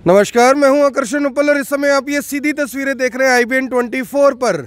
नमस्कार, मैं हूं आकर्षण उपल और इस समय आप ये सीधी तस्वीरें देख रहे हैं IBN 24 पर।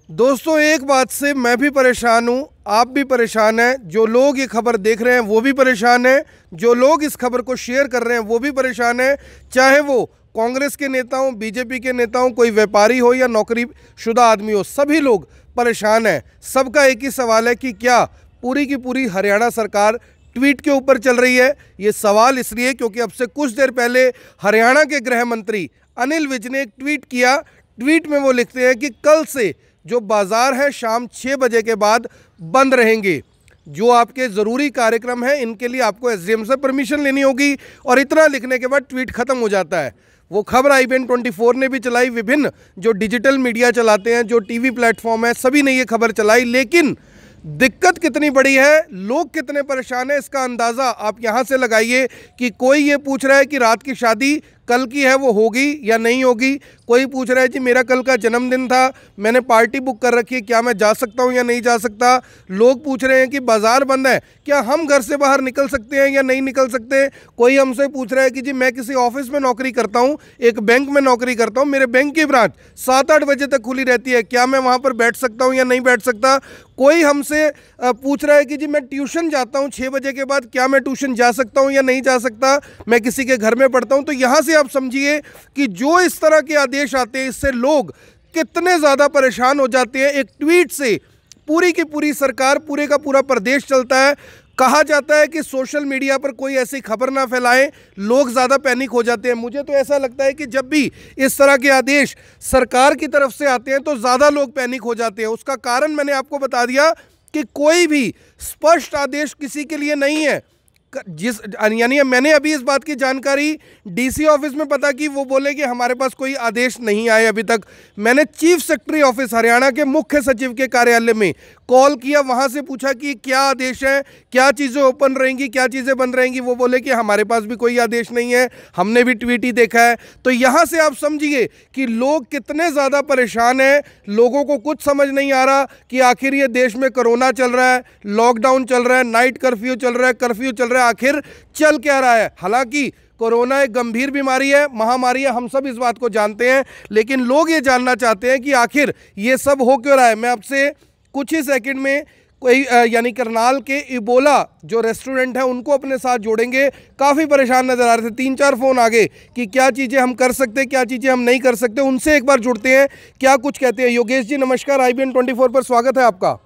दोस्तों, एक बात से मैं भी परेशान हूं, आप भी परेशान हैं। जो लोग ये खबर देख रहे हैं वो भी परेशान हैं, जो लोग इस खबर को शेयर कर रहे हैं वो भी परेशान हैं। चाहे वो कांग्रेस के नेता हों, बीजेपी के नेता हों, कोई व्यापारी हो या नौकरीशुदा आदमी हो, सभी लोग परेशान हैं। सबका एक ही सवाल है कि क्या पूरी की पूरी हरियाणा सरकार ट्वीट के ऊपर चल रही है। ये सवाल इसलिए क्योंकि अब से कुछ देर पहले हरियाणा के गृह मंत्री अनिल विज ने एक ट्वीट किया। ट्वीट में वो लिखते हैं कि कल से जो बाजार है शाम 6 बजे के बाद बंद रहेंगे। जो आपके ज़रूरी कार्यक्रम हैं इनके लिए आपको SDM से परमिशन लेनी होगी। और इतना लिखने के बाद ट्वीट ख़त्म हो जाता है। वो खबर IBN 24 ने भी चलाई, विभिन्न जो डिजिटल मीडिया चलाते हैं, जो टीवी प्लेटफॉर्म है, सभी ने ये खबर चलाई। लेकिन दिक्कत कितनी बड़ी है, लोग कितने परेशान हैं, इसका अंदाज़ा आप यहाँ से लगाइए कि कोई ये पूछ रहा है कि रात की शादी कल की है वो होगी या नहीं होगी। कोई पूछ रहा है कि मेरा कल का जन्मदिन था, मैंने पार्टी बुक कर रखी है, क्या मैं जा सकता हूँ या नहीं जा सकता। लोग पूछ रहे हैं कि बाज़ार बंद है, क्या हम घर से बाहर निकल सकते हैं या नहीं निकल सकते। कोई हमसे पूछ रहा है कि जी मैं किसी ऑफिस में नौकरी करता हूँ, एक बैंक में नौकरी करता हूँ, मेरे बैंक की ब्रांच 7-8 बजे तक खुली रहती है, क्या मैं वहाँ पर बैठ सकता हूँ या नहीं बैठ सकता। कोई हमसे पूछ रहा है कि जी मैं ट्यूशन जाता हूँ 6 बजे के बाद, क्या मैं ट्यूशन जा सकता हूँ या नहीं जा सकता, मैं किसी के घर में पढ़ता हूँ। तो यहाँ से आप समझिए कि जो इस तरह के आदेश आते हैं इससे लोग कितने ज़्यादा परेशान हो जाते हैं। एक ट्वीट से पूरी की पूरी सरकार, पूरे का पूरा प्रदेश चलता है। कहा जाता है कि सोशल मीडिया पर कोई ऐसी खबर ना फैलाएं, लोग ज़्यादा पैनिक हो जाते हैं। मुझे तो ऐसा लगता है कि जब भी इस तरह के आदेश सरकार की तरफ से आते हैं तो ज़्यादा लोग पैनिक हो जाते हैं। उसका कारण मैंने आपको बता दिया कि कोई भी स्पष्ट आदेश किसी के लिए नहीं है। यानी मैंने अभी इस बात की जानकारी DC ऑफिस में पता की, वो बोले कि हमारे पास कोई आदेश नहीं आए अभी तक। मैंने चीफ सेक्रेटरी ऑफिस हरियाणा के मुख्य सचिव के कार्यालय में कॉल किया, वहां से पूछा कि क्या आदेश है, क्या चीज़ें ओपन रहेंगी, क्या चीज़ें बंद रहेंगी। वो बोले कि हमारे पास भी कोई आदेश नहीं है, हमने भी ट्वीट ही देखा है। तो यहाँ से आप समझिए कि लोग कितने ज़्यादा परेशान हैं। लोगों को कुछ समझ नहीं आ रहा कि आखिर ये देश में कोरोना चल रहा है, लॉकडाउन चल रहा है, नाइट कर्फ्यू चल रहा है, कर्फ्यू चल रहा है, आखिर चल क्या रहा है। हालांकि कोरोना एक गंभीर बीमारी है, महामारी है, हम सब इस बात को जानते हैं, लेकिन लोग ये जानना चाहते हैं कि आखिर ये सब हो क्यों रहा है। मैं आपसे कुछ ही सेकंड में कोई यानी करनाल के इबोला जो रेस्टोरेंट है उनको अपने साथ जोड़ेंगे। काफ़ी परेशान नज़र आ रहे थे, 3-4 फ़ोन आ गए कि क्या चीज़ें हम कर सकते हैं, क्या चीज़ें हम नहीं कर सकते। उनसे एक बार जुड़ते हैं, क्या कुछ कहते हैं। योगेश जी नमस्कार, IBN 24 पर स्वागत है आपका।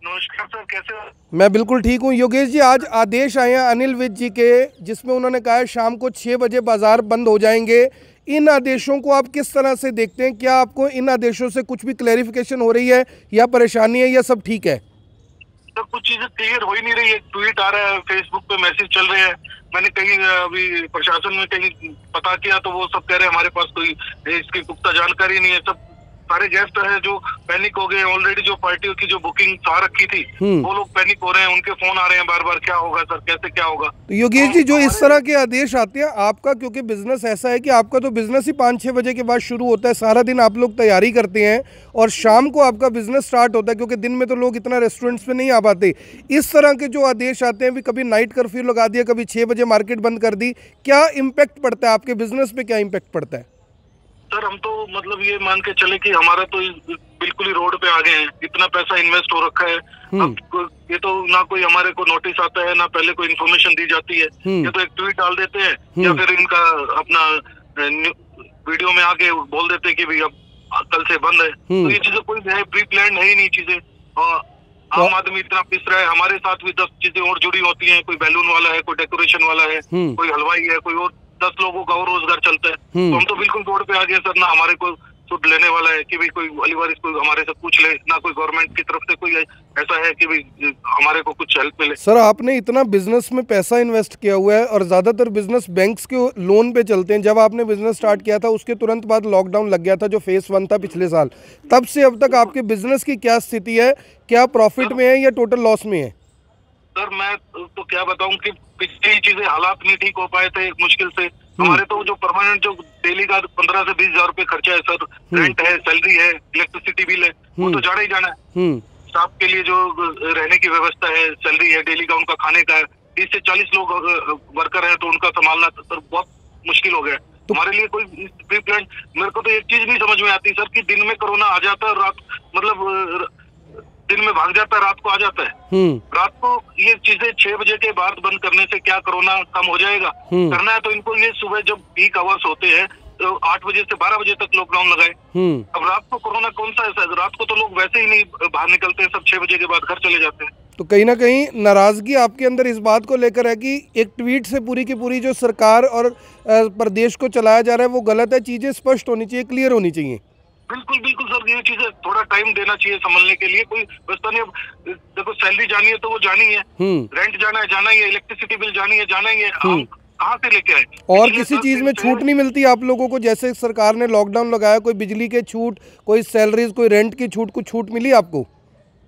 नमस्कार सर, कैसे हो? मैं बिल्कुल ठीक हूँ। योगेश जी, आज आदेश आए हैं अनिल विज जी के, जिसमें उन्होंने कहा है शाम को 6 बजे बाजार बंद हो जाएंगे। इन आदेशों को आप किस तरह से देखते हैं? क्या आपको इन आदेशों से कुछ भी क्लैरिफिकेशन हो रही है या परेशानी है या सब ठीक है? सर, कुछ चीजें क्लियर हो ही नहीं रही है। ट्वीट आ रहा है, फेसबुक पे मैसेज चल रहे हैं। मैंने कहीं अभी प्रशासन में कहीं पता किया तो वो सब कह रहे हैं हमारे पास कोई इसकी पुख्ता जानकारी नहीं है। सब सारे गेस्ट है जो पैनिक हो गए। ऑलरेडी जो पार्टियों की जो बुकिंग आ रखी थी वो लोग पैनिक हो रहे हैं, उनके फोन आ रहे हैं बार बार, क्या होगा सर, कैसे क्या होगा। तो योगेश जी, जो इस तरह के आदेश आते हैं, आपका क्योंकि बिजनेस ऐसा है कि आपका तो बिजनेस ही 5-6 बजे के बाद शुरू होता है, सारा दिन आप लोग तैयारी करते हैं और शाम को आपका बिजनेस स्टार्ट होता है, क्योंकि दिन में तो लोग इतना रेस्टोरेंट्स पे नहीं आ पाते। इस तरह के जो आदेश आते हैं, कभी नाइट कर्फ्यू लगा दिया, कभी 6 बजे मार्केट बंद कर दी, क्या इम्पैक्ट पड़ता है आपके बिजनेस पे, क्या इम्पैक्ट पड़ता है? सर, हम तो मतलब ये मान के चले कि हमारा तो बिल्कुल ही रोड पे आ गए हैं। इतना पैसा इन्वेस्ट हो रखा है, अब ये तो ना कोई हमारे को नोटिस आता है, ना पहले कोई इन्फॉर्मेशन दी जाती है। ये तो एक ट्वीट डाल देते हैं या फिर इनका अपना वीडियो में आके बोल देते हैं कि भाई अब कल से बंद है। तो ये चीजें कोई प्री प्लान है ही नहीं चीजें। और आम आदमी इतना पिस रहा है। हमारे साथ भी 10 चीजें और जुड़ी होती हैं। कोई बैलून वाला है, कोई डेकोरेशन वाला है, कोई हलवाई है, कोई और 10 लोगों का और रोजगार चलता है। तो हम तो बिल्कुल रोड पे आ गए सर। ना हमारे को सुध लेने वाला है कि भाई कोई वाली बार इसको हमारे से पूछ ले, ना कोई गवर्नमेंट की तरफ से कोई ऐसा है कि भाई हमारे को कुछ हेल्प मिले। सर, आपने इतना बिजनेस में पैसा इन्वेस्ट किया हुआ है और ज़्यादातर बिजनेस बैंक्स के लोन पे चलते हैं। जब आपने बिजनेस स्टार्ट किया था उसके तुरंत बाद लॉकडाउन लग गया था, जो फेस 1 था पिछले साल, तब से अब तक आपके बिजनेस की क्या स्थिति है? क्या प्रॉफिट में है या टोटल लॉस में है? सर, मैं तो क्या बताऊं कि पिछली चीजें हालात नहीं ठीक हो पाए थे मुश्किल से। हमारे तो जो परमानेंट जो डेली का 15 से 20 हजार रुपए खर्चा है सर, रेंट है, सैलरी है, इलेक्ट्रिसिटी बिल है, वो तो जाना ही जाना है। स्टाफ के लिए जो रहने की व्यवस्था है, सैलरी है, डेली का उनका खाने का है, 30 से 40 लोग वर्कर है तो उनका संभालना सर बहुत मुश्किल हो गया हमारे लिए। कोई प्री प्लान, मेरे को तो एक चीज नहीं समझ में आती सर कि दिन में कोरोना आ जाता है, रात मतलब दिन में भाग जाता है, रात को आ जाता है। रात को ये चीजें 6 बजे के बाद बंद करने से क्या कोरोना कम हो जाएगा? करना है तो इनको ये सुबह जब पीक आवर्स होते हैं तो 8 बजे से 12 बजे तक लॉकडाउन लगाए। अब रात को कोरोना कौन सा ऐसा है? रात को तो लोग वैसे ही नहीं बाहर निकलते हैं, सब 6 बजे के बाद घर चले जाते हैं। तो कहीं ना कहीं नाराजगी आपके अंदर इस बात को लेकर है कि एक ट्वीट से पूरी की पूरी जो सरकार और प्रदेश को चलाया जा रहा है वो गलत है, चीजें स्पष्ट होनी चाहिए, क्लियर होनी चाहिए। बिल्कुल बिल्कुल सर, ये चीजें थोड़ा टाइम देना चाहिए संभलने के लिए। कोई व्यवस्था नहीं। अब देखो सैलरी जानी है तो वो जानी है, रेंट जाना है, इलेक्ट्रिसिटी बिल जानी है, हम कहाँ से लेके आए? और किसी चीज में छूट नहीं मिलती आप लोगों को? जैसे सरकार ने लॉकडाउन लगाया, कोई बिजली के छूट, कोई सैलरीज, कोई रेंट की छूट, कुछ छूट मिली आपको?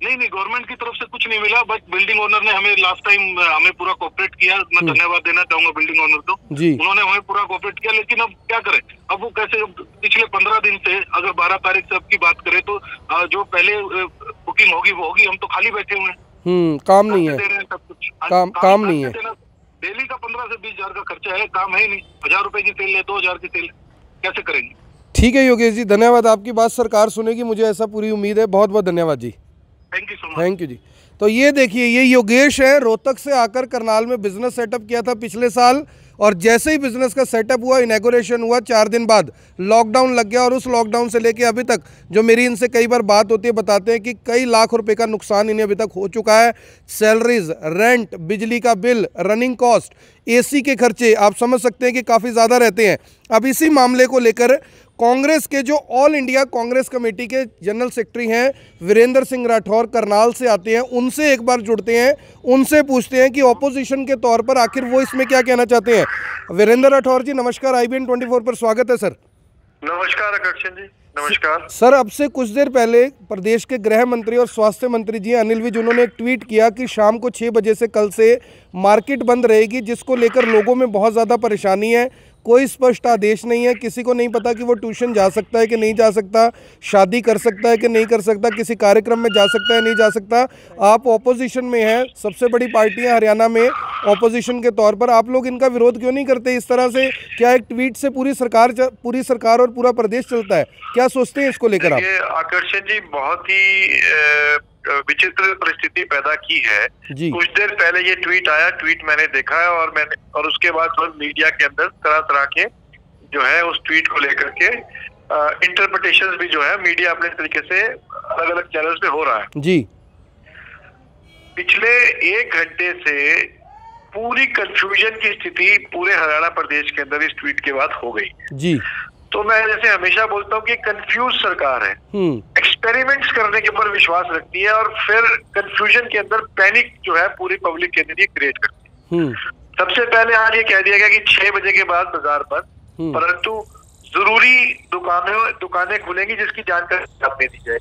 नहीं, गवर्नमेंट की तरफ से कुछ नहीं मिला, बट बिल्डिंग ओनर ने हमें लास्ट टाइम हमें पूरा कोऑपरेट किया। मैं धन्यवाद देना चाहूंगा बिल्डिंग ओनर को जी, उन्होंने हमें पूरा कोऑपरेट किया। लेकिन अब क्या करें, अब वो कैसे? पिछले 15 दिन से अगर 12 तारीख से अब की बात करें तो जो पहले बुकिंग होगी वो होगी, हम तो खाली बैठे हुए हैं। काम नहीं है, सब कुछ काम नहीं है। डेली का 15 से 20 हजार का खर्चा है, काम है ही नहीं। 1000 रुपए की तेल है, 2000 की तेल कैसे करेंगे? ठीक है योगेश जी, धन्यवाद। आपकी बात सरकार सुनेगी, मुझे ऐसा पूरी उम्मीद है। बहुत बहुत धन्यवाद ji, thank you so much. Thank you ji. तो ये देखिए, ये योगेश है, रोहतक से आकर करनाल में बिजनेस सेटअप किया था पिछले साल, और जैसे ही बिजनेस का सेटअप हुआ, इनॉग्रेशन हुआ, 4 दिन बाद लॉकडाउन लग गया। और उस लॉकडाउन से लेके अभी तक जो मेरी इनसे कई बार बात होती है, बताते हैं कि कई लाख रुपए का नुकसान इन्हें अभी तक हो चुका है। सैलरीज, रेंट, बिजली का बिल, रनिंग कॉस्ट, एसी के खर्चे, आप समझ सकते हैं कि काफ़ी ज़्यादा रहते हैं। अब इसी मामले को लेकर कांग्रेस के जो ऑल इंडिया कांग्रेस कमेटी के जनरल सेक्रेटरी हैं वीरेंद्र सिंह राठौर, करनाल से आते हैं, उनसे एक बार जुड़ते हैं, उनसे पूछते हैं कि ऑपोजिशन के तौर पर आखिर वो इसमें क्या कहना चाहते हैं। वीरेंद्र राठौर जी नमस्कार, IBN 24 पर स्वागत है सर। नमस्कार आकर्षण जी, नमस्कार सर। अब से कुछ देर पहले प्रदेश के गृह मंत्री और स्वास्थ्य मंत्री जी अनिल विज, उन्होंने एक ट्वीट किया कि शाम को 6 बजे से कल से मार्केट बंद रहेगी, जिसको लेकर लोगों में बहुत ज़्यादा परेशानी है। कोई स्पष्ट आदेश नहीं है, किसी को नहीं पता कि वो ट्यूशन जा सकता है कि नहीं जा सकता, शादी कर सकता है कि नहीं कर सकता, किसी कार्यक्रम में जा सकता है नहीं जा सकता। आप ऑपोजिशन में हैं, सबसे बड़ी पार्टियां हरियाणा में ऑपोजिशन के तौर पर, आप लोग इनका विरोध क्यों नहीं करते इस तरह से? क्या एक ट्वीट से पूरी सरकार और पूरा प्रदेश चलता है? क्या सोचते हैं इसको लेकर आप? आकर्षण जी, बहुत ही विचित्र परिस्थिति पैदा की है। कुछ देर पहले ये ट्वीट आया, ट्वीट मैंने देखा है, और उसके बाद मीडिया के अंदर तरह तरह के जो है उस ट्वीट को लेकर के इंटरप्रिटेशंस भी जो है मीडिया अपने तरीके से अलग अलग चैनल्स पे हो रहा है जी। पिछले 1 घंटे से पूरी कंफ्यूजन की स्थिति पूरे हरियाणा प्रदेश के अंदर इस ट्वीट के बाद हो गई जी। तो मैं जैसे हमेशा बोलता हूँ कि कंफ्यूज सरकार है, एक्सपेरिमेंट्स करने के ऊपर विश्वास रखती है और फिर कंफ्यूजन के अंदर पैनिक जो है पूरी पब्लिक के अंदर ये क्रिएट करती है। सबसे पहले आज ये कह दिया गया कि 6 बजे के बाद बाजार बंद, परंतु जरूरी दुकानें खुलेंगी जिसकी जानकारी आपने दी जाए।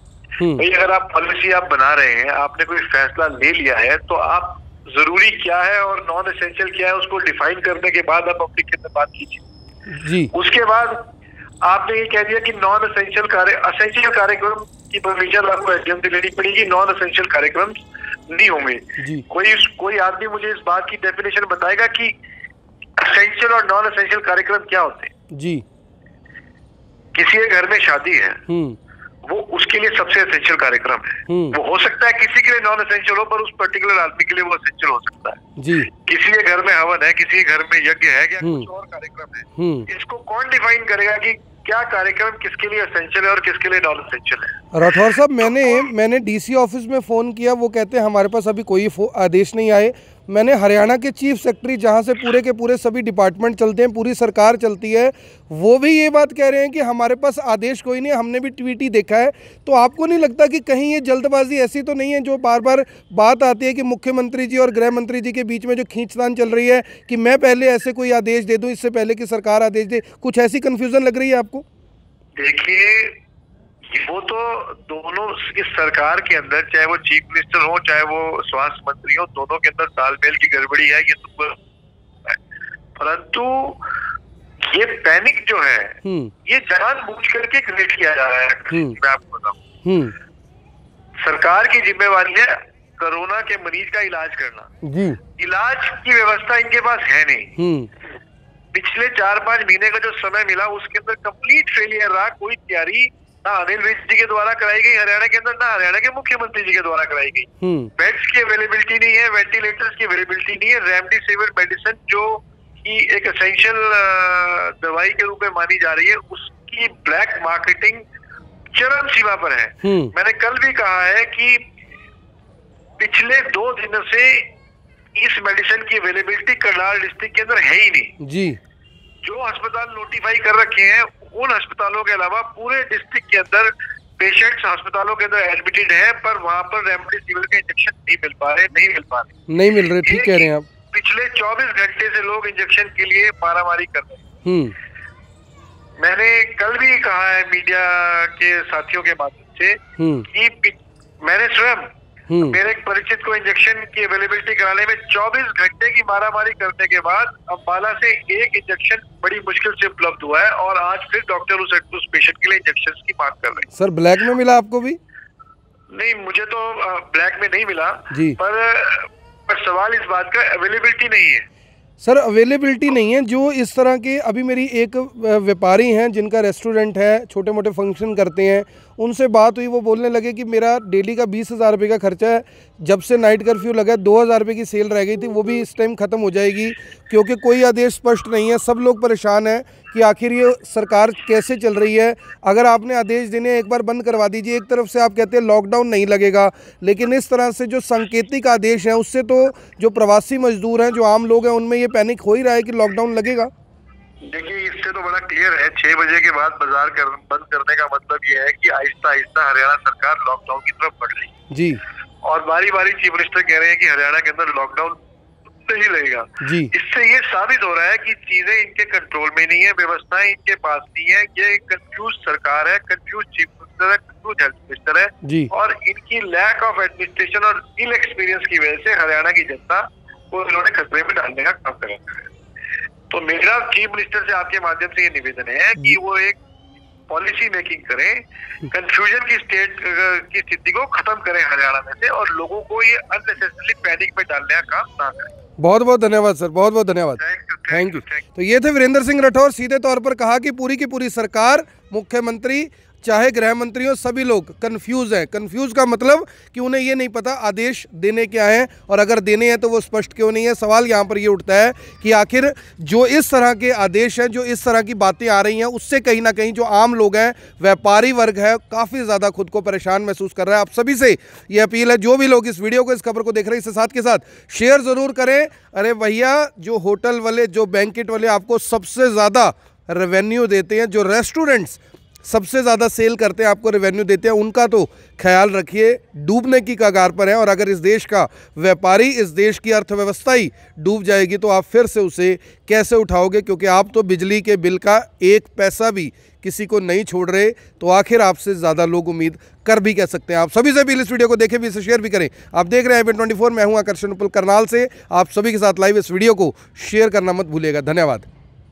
भाई अगर आप पॉलिसी आप बना रहे हैं, आपने कोई फैसला ले लिया है, तो आप जरूरी क्या है और नॉन एसेंशियल क्या है उसको डिफाइन करने के बाद आप पब्लिक के अंदर बात कीजिए जी। उसके बाद आपने ये कह दिया कि नॉन एसेंशियल कार्यक्रम की परमिशन आपको एसडीएम से लेनी पड़ेगी, नॉन एसेंशियल कार्यक्रम नहीं होंगे। कोई आदमी मुझे इस बात की डेफिनेशन बताएगा कि एसेंशियल और नॉन एसेंशियल कार्यक्रम क्या होते हैं जी। किसी के घर में शादी है, वो उसके लिए सबसे एसेंशियल कार्यक्रम है। वो हो सकता है किसी के लिए नॉन एसेंशियल हो, पर उस पर्टिकुलर आदमी के लिए वो एसेंशियल हो सकता है जी। किसी के घर में हवन है, किसी के घर में यज्ञ है, या कुछ और कार्यक्रम है, इसको कौन डिफाइन करेगा कि क्या कार्यक्रम किसके लिए एसेंशियल है और किसके लिए नॉन एसेंशियल है? राठौर साहब, मैंने डीसी ऑफिस में फ़ोन किया, वो कहते हैं हमारे पास अभी कोई आदेश नहीं आए। मैंने हरियाणा के चीफ सेक्रेटरी, जहां से पूरे के पूरे सभी डिपार्टमेंट चलते हैं, पूरी सरकार चलती है, वो भी ये बात कह रहे हैं कि हमारे पास आदेश कोई नहीं, हमने भी ट्वीट ही देखा है। तो आपको नहीं लगता कि कहीं ये जल्दबाजी ऐसी तो नहीं है जो बार बार बात आती है कि मुख्यमंत्री जी और गृह मंत्री जी के बीच में जो खींचतान चल रही है कि मैं पहले ऐसे कोई आदेश दे दूं इससे पहले कि सरकार आदेश दे, कुछ ऐसी कन्फ्यूजन लग रही है आपको? देखिए, वो तो दोनों इस सरकार के अंदर, चाहे वो चीफ मिनिस्टर हो चाहे वो स्वास्थ्य मंत्री हो, दोनों के अंदर तालमेल की गड़बड़ी है, ये तो। परंतु ये पैनिक जो है ये जानबूझ करके क्रिएट किया जा रहा है। मैं आपको बताऊं, सरकार की जिम्मेवारी है कोरोना के मरीज का इलाज करना जी। इलाज की व्यवस्था इनके पास है नहीं। पिछले 4-5 महीने का जो समय मिला उसके अंदर कंप्लीट फेलियर रहा। कोई तैयारी ना अनिल विज जी के द्वारा कराई गई हरियाणा के अंदर, ना हरियाणा के मुख्यमंत्री जी के द्वारा कराई गई। बेड्स की अवेलेबिलिटी नहीं है, वेंटिलेटर्स की अवेलेबिलिटी नहीं है, रेमडेसिविर मेडिसिन जो कि एक एसेंशियल दवाई के रूप में मानी जा रही है, उसकी ब्लैक मार्केटिंग चरम सीमा पर है। मैंने कल भी कहा है कि पिछले 2 दिन से इस मेडिसिन की अवेलेबिलिटी करनाल डिस्ट्रिक्ट के अंदर है ही नहीं जी। जो अस्पताल नोटिफाई कर रखे हैं उन अस्पतालों के अलावा पूरे डिस्ट्रिक्ट के अंदर पेशेंट्स अस्पतालों के अंदर एडमिटेड है, पर वहां पर रेमडेसिविर के इंजेक्शन नहीं मिल पा रहे। नहीं मिल रहे, ठीक कह रहे हैं आप। पिछले 24 घंटे से लोग इंजेक्शन के लिए मारामारी कर रहे हैं। मैंने कल भी कहा है मीडिया के साथियों के माध्यम से कि मैंने स्वयं मेरे एक परिचित को इंजेक्शन की अवेलेबिलिटी कराने में 24 घंटे की मारामारी करने के बाद अम्बाला से एक इंजेक्शन बड़ी मुश्किल से उपलब्ध हुआ है और आज फिर डॉक्टर उस पेशेंट के लिए इंजेक्शन की मांग कर रहे हैं। सर ब्लैक में मिला आपको भी? नहीं, मुझे तो ब्लैक में नहीं मिला जी। पर सवाल इस बात का अवेलेबिलिटी नहीं है। सर अवेलेबिलिटी नहीं है। जो इस तरह के अभी मेरी एक व्यापारी हैं जिनका रेस्टोरेंट है, छोटे मोटे फंक्शन करते हैं, उनसे बात हुई, वो बोलने लगे कि मेरा डेली का 20,000 रुपये का खर्चा है। जब से नाइट कर्फ्यू लगा 2,000 रुपये की सेल रह गई थी, वो भी इस टाइम ख़त्म हो जाएगी क्योंकि कोई आदेश स्पष्ट नहीं है। सब लोग परेशान हैं कि आखिर ये सरकार कैसे चल रही है। अगर आपने आदेश देने एक बार बंद करवा दीजिए। एक तरफ से आप कहते हैं लॉकडाउन नहीं लगेगा, लेकिन इस तरह से जो सांकेतिक आदेश हैं उससे तो जो प्रवासी मजदूर हैं, जो आम लोग हैं, उनमें ये पैनिक हो ही रहा है कि लॉकडाउन लगेगा। देखिए, इससे तो बड़ा क्लियर है 6 बजे के बाद बाजार बंद करने का मतलब ये है कि आहिस्ता आहिस्ता हरियाणा सरकार लॉकडाउन की तरफ बढ़ रही है जी। और बारी बारी चीफ मिनिस्टर कह रहे हैं कि हरियाणा के अंदर लॉकडाउन नहीं लगेगा जी। इससे ये साबित हो रहा है कि चीजें इनके कंट्रोल में नहीं है, व्यवस्थाएं इनके पास नहीं है। ये कंफ्यूज सरकार है, कंफ्यूज चीफ मिनिस्टर है, कंफ्यूज हेल्थ मिनिस्टर है जी। और इनकी लैक ऑफ एडमिनिस्ट्रेशन और इल एक्सपीरियंस की वजह से हरियाणा की जनता को इन्होंने खतरे में डालने का काम कर रखा है। तो मेरा चीफ मिनिस्टर से आपके माध्यम से ये निवेदन है कि वो एक पॉलिसी मेकिंग करें, कंफ्यूजन की स्थिति को खत्म करें हरियाणा में से और लोगों को ये अननेसेसरी पैनिक में डालने का काम ना करें। बहुत बहुत धन्यवाद सर, बहुत बहुत धन्यवाद, थैंक यू। तो ये थे वीरेंद्र सिंह राठौर, सीधे तौर पर कहा कि पूरी की पूरी सरकार, मुख्यमंत्री चाहे गृह मंत्री हो, सभी लोग कंफ्यूज हैं। कंफ्यूज का मतलब कि उन्हें ये नहीं पता आदेश देने क्या हैं और अगर देने हैं तो वो स्पष्ट क्यों नहीं है। सवाल यहाँ पर ये उठता है कि आखिर जो इस तरह के आदेश हैं, जो इस तरह की बातें आ रही हैं, उससे कहीं ना कहीं जो आम लोग हैं, व्यापारी वर्ग है, काफ़ी ज़्यादा खुद को परेशान महसूस कर रहा है। आप सभी से ये अपील है, जो भी लोग इस वीडियो को, इस खबर को देख रहे हैं, इसे साथ के साथ शेयर ज़रूर करें। अरे भैया, जो होटल वाले, जो बैंकेट वाले आपको सबसे ज़्यादा रेवेन्यू देते हैं, जो रेस्टोरेंट्स सबसे ज़्यादा सेल करते हैं, आपको रेवेन्यू देते हैं, उनका तो ख्याल रखिए, डूबने की कगार पर है। और अगर इस देश का व्यापारी, इस देश की अर्थव्यवस्था ही डूब जाएगी तो आप फिर से उसे कैसे उठाओगे? क्योंकि आप तो बिजली के बिल का 1 पैसा भी किसी को नहीं छोड़ रहे, तो आखिर आपसे ज़्यादा लोग उम्मीद कर भी कह सकते हैं। आप सभी से भी इस वीडियो को देखें भी, इसे शेयर भी करें। आप देख रहे हैं IBN 24, मैं हूँ आकर्षण उपल करनाल से। आप सभी के साथ लाइव इस वीडियो को शेयर करना मत भूलिएगा। धन्यवाद।